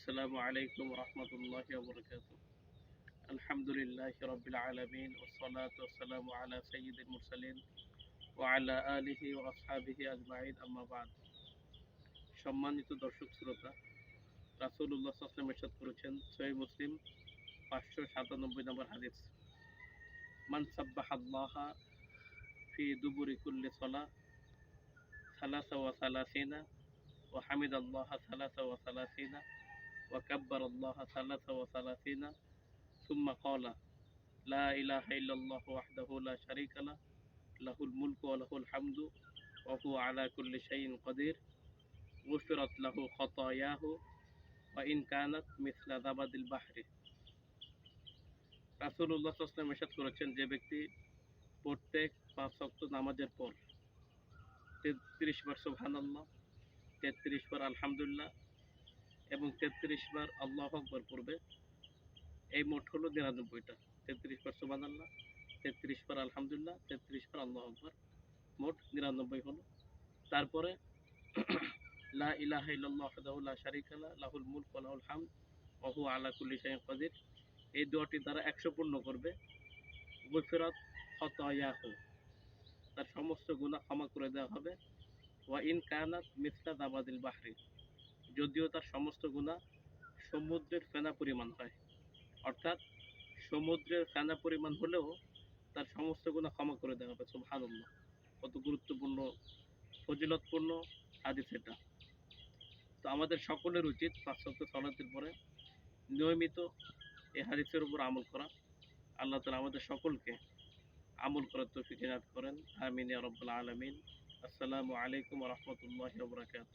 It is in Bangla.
আসসালামু আলাইকুম রহমতুল্লাহি ওয়া বারাকাতুহু। আলহামদুলিল্লাহি রাব্বিল আলামিন ওয়াসসালাতু ওয়াসসালামু আলা সাইয়্যিদিল মুরসালিন ওয়া আলা আলিহি ওয়া আসহাবিহি আজমাইন আম্মা বা'দ। সম্মানিত দর্শক শ্রোতা, রাসূলুল্লাহ সাল্লাল্লাহু আলাইহি ওয়াসাল্লাম ইরশাদ করেছেন, সহিহ মুসলিম ৫৯৭ নম্বর হাদিস, মান সাব্বাহাল্লাহা ফি দুবুরি কুল্লি সালাহ সালাসা ওয়া সালাসিনা ওয়া হামিদাল্লাহা সালাসা ওয়া সালাসিনা ওয়া কাব্বারাল্লাহা সালাসা ওয়া সালাসিনা সুম্মা ক্বালা লা ইলাহা ইল্লাল্লাহু ওয়াহদাহু লা শারীকা লাহ লাহুল মুলকু ওয়া লাহুল হামদু ওয়া হুয়া আলা কুল্লি শাইইন কাদির গুফিরাত লাহু খাতায়াহু ওয়া ইন কানাত মিসলা যাবাদিল বাহরি। রাসূলুল্লাহ সাল্লাল্লাহু আলাইহি ওয়াসাল্লাম ইরশাদ করেছেন, যে ব্যক্তি প্রত্যেক ৫ ওয়াক্ত নামাজের পর ৩৩ বার সুবহানাল্লাহ, ৩৩ বার আলহামদুলিল্লাহ এবং ৩৩ বার আল্লাহু আকবার পড়বে, এই মোট হলো ৯৯টা। ৩৩ বার সুবহানাল্লাহ, ৩৩ বার আলহামদুলিল্লাহ, ৩৩ বার আল্লাহু আকবার, মোট ৯৯ হলো। তারপরে লা ইলাহা ইল্লাল্লাহু ওয়াহদাহু লা শারীকা লাহ লাহুল মুলকু ওয়া লাহুল হামদ ওয়া হুয়া আলা কুল্লি শাইইন কাদির, এই দোয়াটি দ্বারা ১০০ পূর্ণ করবে। গুফিরাত খাতায়াহু, তার সমস্ত গুনাহ ক্ষমা করে দেওয়া হবে। ওয়া ইন কানাত মিসলা যাবাদিল বাহরি, যদিও তার সমস্ত গুনাহ সমুদ্রের ফেনা পরিমাণ হয়, অর্থাৎ সমুদ্রের ফেনা পরিমাণ হলেও তার সমস্ত গুনাহ ক্ষমা করে দেওয়া হবে। সুবহানাল্লাহ, কত গুরুত্বপূর্ণ ফজিলতপূর্ণ হাদিস এটা। তো আমাদের সকলের উচিত ৫ ওয়াক্ত সালাতের পরে নিয়মিত এই হাদিসের উপর আমল করা। আল্লাহ তাআলা আমাদের সকলকে আমল করার তৌফিক এনায়েত করেন। আমিন ইয়া রাব্বাল আলামিন। আসসালামু আলাইকুম ওয়া রাহমাতুল্লাহি ওয়া বারাকাতুহু।